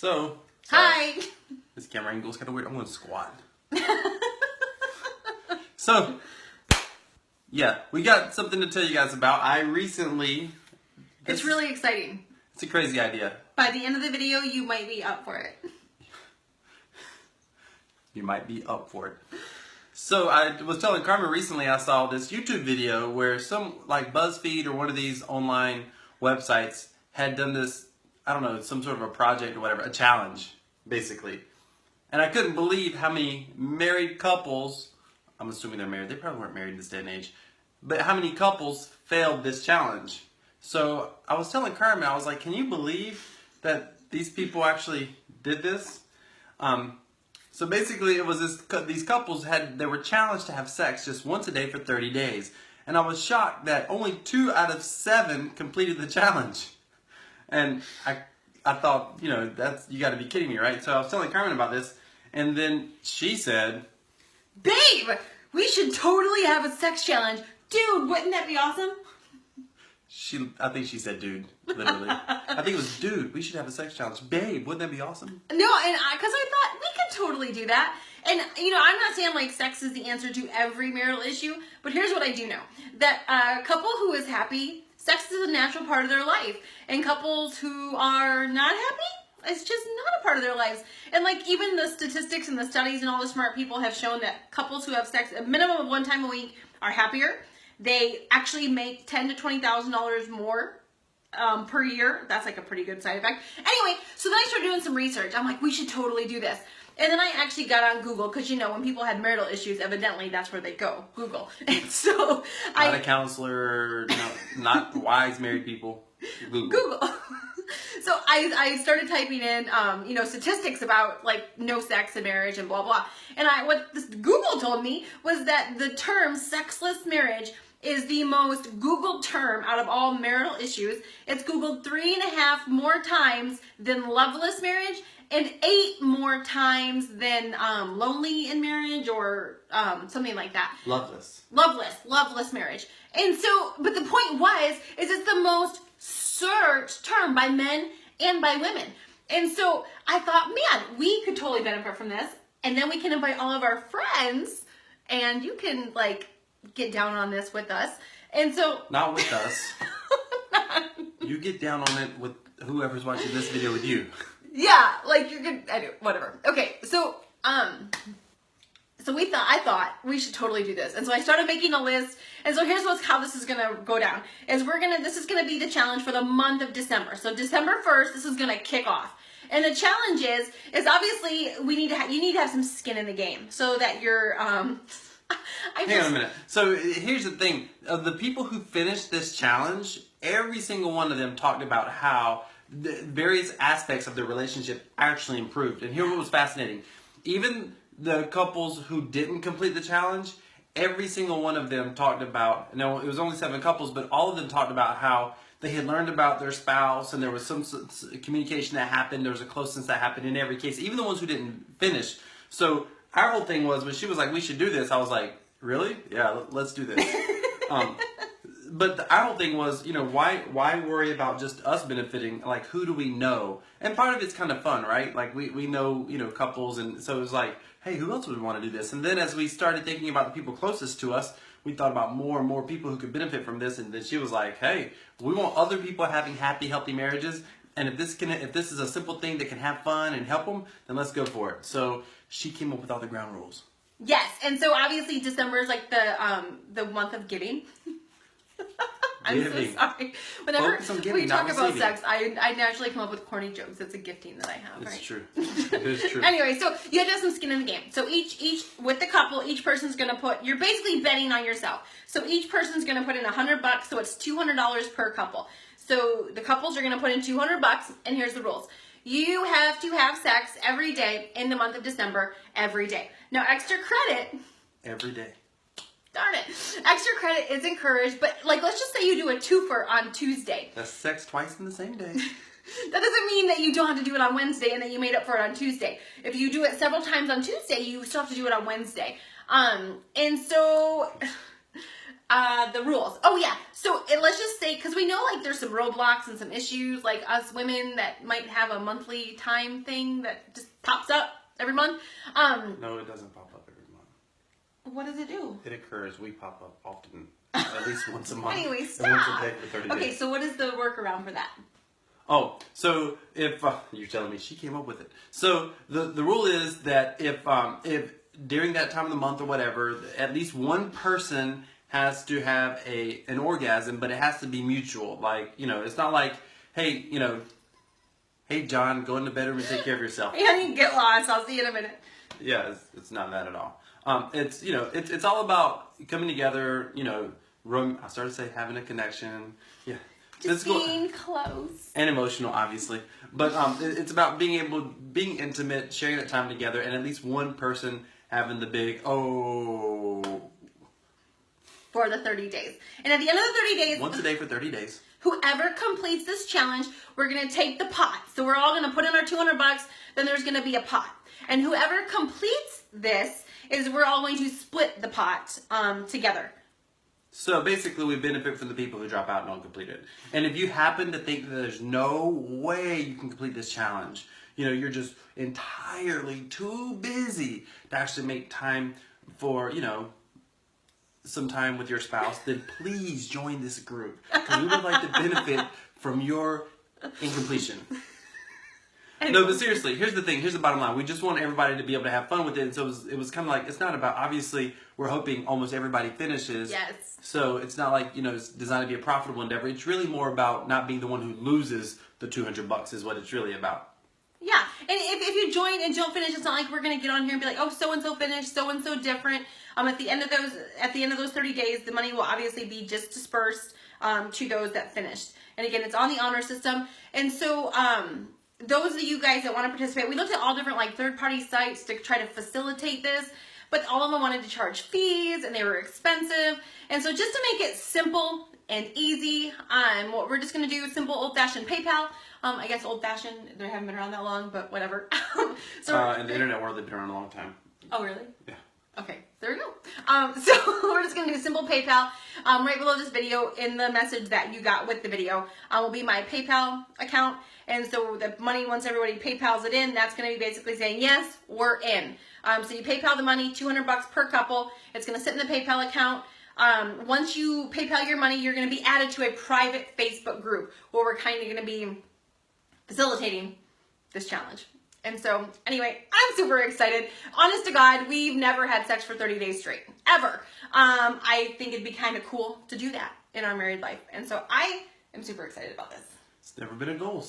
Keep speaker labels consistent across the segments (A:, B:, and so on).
A: So,
B: Hi.
A: This camera angle's kind of weird. I'm going to squat. So, yeah, we got something to tell you guys about. I recently...
B: It's really exciting.
A: It's a crazy idea.
B: By the end of the video, you might be up for it.
A: You might be up for it. So, I was telling Carmen recently I saw this YouTube video where some, like BuzzFeed or one of these online websites had done this, I don't know, some sort of a project or whatever, a challenge, basically. And I couldn't believe how many married couples, I'm assuming they're married, they probably weren't married in this day and age, but how many couples failed this challenge. So I was telling Carmen, I was like, can you believe that these people actually did this? So basically it was these couples they were challenged to have sex just once a day for 30 days. And I was shocked that only 2 out of 7 completed the challenge. And I thought, you know, you got to be kidding me, right? So I was telling Carmen about this, and then she said,
B: "Babe, we should totally have a sex challenge. Dude, wouldn't that be awesome?"
A: I think she said, dude, literally. I think it was, dude, we should have a sex challenge. Babe, wouldn't that be awesome?
B: No, and because I thought we could totally do that. And, you know, I'm not saying, like, sex is the answer to every marital issue, but here's what I do know. That a couple who is happy, sex is a natural part of their life. And couples who are not happy, it's just not a part of their lives. And, like, even the statistics and the studies and all the smart people have shown that couples who have sex a minimum of 1 time a week are happier. They actually make $10,000 to $20,000 more per year. That's like a pretty good side effect. Anyway, so then I started doing some research. I'm like, we should totally do this. And then I actually got on Google because, you know, when people had marital issues, evidently that's where they go, Google. And so
A: Not a counselor, not wise married people. Google.
B: So I started typing in, you know, statistics about, like, no sex in marriage and blah, blah. And what this Google told me was that the term sexless marriage is the most Googled term out of all marital issues. It's Googled 3.5 more times than loveless marriage and 8 more times than lonely in marriage or something like that. Loveless marriage. And so, but the point is it's the most searched term by men and by women. And so I thought, man, we could totally benefit from this. And then we can invite all of our friends and you can, like, get down on this with us. And so...
A: Not with us. You get down on it with whoever's watching this video with you.
B: Yeah, like you're good. I do, whatever. Okay, so I thought we should totally do this, and so I started making a list. And so here's how this is gonna go down: this is gonna be the challenge for the month of December. So December 1st, this is gonna kick off. And the challenge is obviously you need to have some skin in the game so that you're
A: Hang on a minute. So here's the thing: of the people who finished this challenge, every single one of them talked about how the various aspects of their relationship actually improved. And here's what was fascinating: even the couples who didn't complete the challenge, every single one of them talked about. No, it was only 7 couples, but all of them talked about how they had learned about their spouse, and there was some communication that happened. There was a closeness that happened in every case, even the ones who didn't finish. So our whole thing was when she was like, "We should do this," I was like, "Really? Yeah, let's do this." But our whole thing was, you know, why worry about just us benefiting? Like, who do we know? And part of it's kind of fun, right? Like, we know, you know, couples, and so it was like, hey, who else would want to do this? And then as we started thinking about the people closest to us, we thought about more and more people who could benefit from this. And then she was like, hey, we want other people having happy, healthy marriages. And if this is a simple thing that can have fun and help them, then let's go for it. So she came up with all the ground rules.
B: Yes, and so obviously December is like the month of giving. I'm so sorry. Whenever we talk about sex, I naturally come up with corny jokes. It's a gifting that I have.
A: It's
B: right?
A: True. It is true.
B: Anyway, so you have to have some skin in the game. So each with the couple, each person's gonna you're basically betting on yourself. So each person's gonna put in $100, so it's $200 per couple. So the couples are gonna put in $200, and here's the rules. You have to have sex every day in the month of December, every day. Now, extra credit.
A: Every day.
B: Darn it. Extra credit is encouraged, but, like, let's just say you do a twofer on Tuesday.
A: That's sex twice in the same day.
B: That doesn't mean that you don't have to do it on Wednesday and that you made up for it on Tuesday. If you do it several times on Tuesday, you still have to do it on Wednesday. And so The rules. Oh yeah. So let's just say, because we know like there's some roadblocks and some issues, like us women that might have a monthly time thing that just pops up every month.
A: No, it doesn't pop up every month.
B: What does it do?
A: It occurs. We pop up often, at least once a month.
B: Anyway,
A: and
B: stop.
A: once a day for 30 days.
B: Okay, so what is the workaround for that?
A: Oh, so if you're telling me she came up with it, so the rule is that if during that time of the month or whatever, at least one person has to have an orgasm, but it has to be mutual. Like, it's not like, hey, hey John, go in the bedroom and take care of yourself.
B: Hey honey, get lost. I'll see you in a minute.
A: Yeah, it's not that at all. It's all about coming together. I started to say having a connection. Yeah.
B: Just being close.
A: And emotional, obviously. But it's about being intimate, sharing that time together, and at least one person having the big,
B: for the 30 days. And at the end of the 30 days...
A: Once a day for 30 days.
B: Whoever completes this challenge, we're going to take the pot. So we're all going to put in our $200, then there's going to be a pot. And whoever completes this we're all going to split the pot together.
A: So basically, we benefit from the people who drop out and don't complete it. And if you happen to think that there's no way you can complete this challenge, you're just entirely too busy to actually make time for, some time with your spouse, then please join this group. Because we would like to benefit from your incompletion. No, but seriously, here's the thing. Here's the bottom line. We just want everybody to be able to have fun with it. And so it was kind of like, it's not about, obviously, we're hoping almost everybody finishes.
B: Yes.
A: So it's not like, it's designed to be a profitable endeavor. It's really more about not being the one who loses the $200 is what it's really about.
B: Yeah. And if you join and don't finish, it's not like we're going to get on here and be like, oh, so-and-so finished, so-and-so different. At the end of those 30 days, the money will obviously be just dispersed to those that finished. And again, it's on the honor system. And so, those of you guys that want to participate, we looked at all different like third-party sites to try to facilitate this, but all of them wanted to charge fees and they were expensive. And so just to make it simple and easy, what we're just going to do is simple old-fashioned PayPal. I guess old-fashioned, they haven't been around that long, but whatever.
A: In the internet world, they've been around a long time.
B: Oh, really?
A: Yeah.
B: Okay, there we go. So we're just going to do simple PayPal. Right below this video, in the message that you got with the video, will be my PayPal account. And so the money, once everybody PayPals it in, that's going to be basically saying, yes, we're in. So you PayPal the money, $200 per couple. It's going to sit in the PayPal account. Once you PayPal your money, you're going to be added to a private Facebook group where we're kind of going to be facilitating this challenge. And so, anyway, I'm super excited. Honest to God, we've never had sex for 30 days straight. Ever. I think it'd be kind of cool to do that in our married life. And so I am super excited about this.
A: It's never been a goal.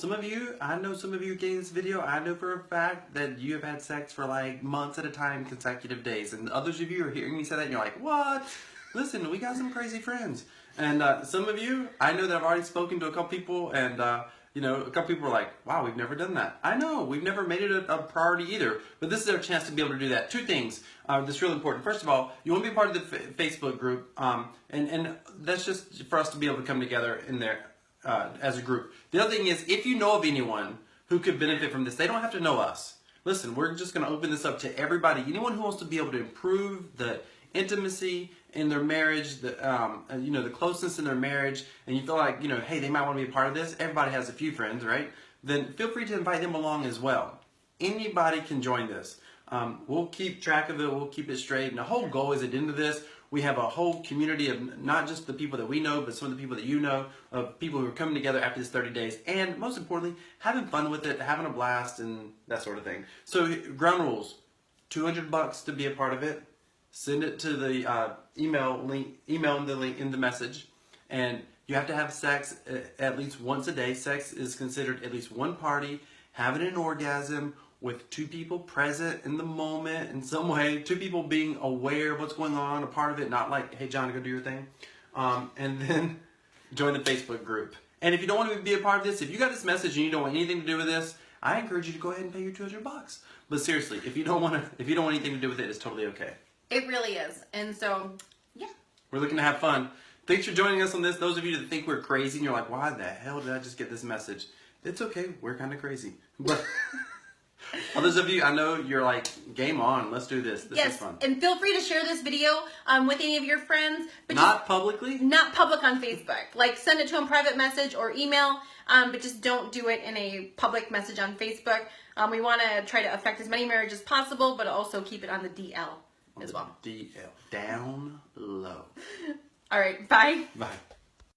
A: I know some of you getting this video, I know for a fact that you have had sex for like months at a time, consecutive days. And others of you are hearing me say that and you're like, what? Listen, we got some crazy friends. And some of you, I know that I've already spoken to a couple people and a couple people were like, wow, we've never done that. I know, we've never made it a priority either. But this is our chance to be able to do that. Two things that's really important. First of all, you want to be part of the Facebook group. And that's just for us to be able to come together in there as a group. The other thing is, if you know of anyone who could benefit from this, they don't have to know us. Listen, we're just going to open this up to everybody. Anyone who wants to be able to improve the intimacy in their marriage, the closeness in their marriage, and you feel like, hey, they might want to be a part of this. Everybody has a few friends, right? Then feel free to invite them along as well. Anybody can join this. We'll keep track of it. We'll keep it straight. And the whole goal is at the end of this, we have a whole community of not just the people that we know, but some of the people that you know, of people who are coming together after this 30 days. And most importantly, having fun with it, having a blast, and that sort of thing. So ground rules, $200 to be a part of it. Send it to the email in the link in the message, and you have to have sex at least once a day. Sex is considered at least one party, having an orgasm with two people present in the moment in some way, two people being aware of what's going on, a part of it, not like, hey John, go do your thing, and then join the Facebook group. And if you don't want to be a part of this, if you got this message and you don't want anything to do with this, I encourage you to go ahead and pay your $200. But seriously, if you don't want anything to do with it, it's totally okay.
B: It really is. And so, yeah.
A: We're looking to have fun. Thanks for joining us on this. Those of you that think we're crazy and you're like, why the hell did I just get this message? It's okay. We're kind of crazy. But Others of you, I know you're like, game on. Let's do this. This is fun.
B: And feel free to share this video with any of your friends. But
A: not publicly?
B: Not public on Facebook. Like, send it to them private message or email, but just don't do it in a public message on Facebook. We want to try to affect as many marriages as possible, but also keep it on the DL as well.
A: DL. Down low.
B: All right. Bye.
A: Bye.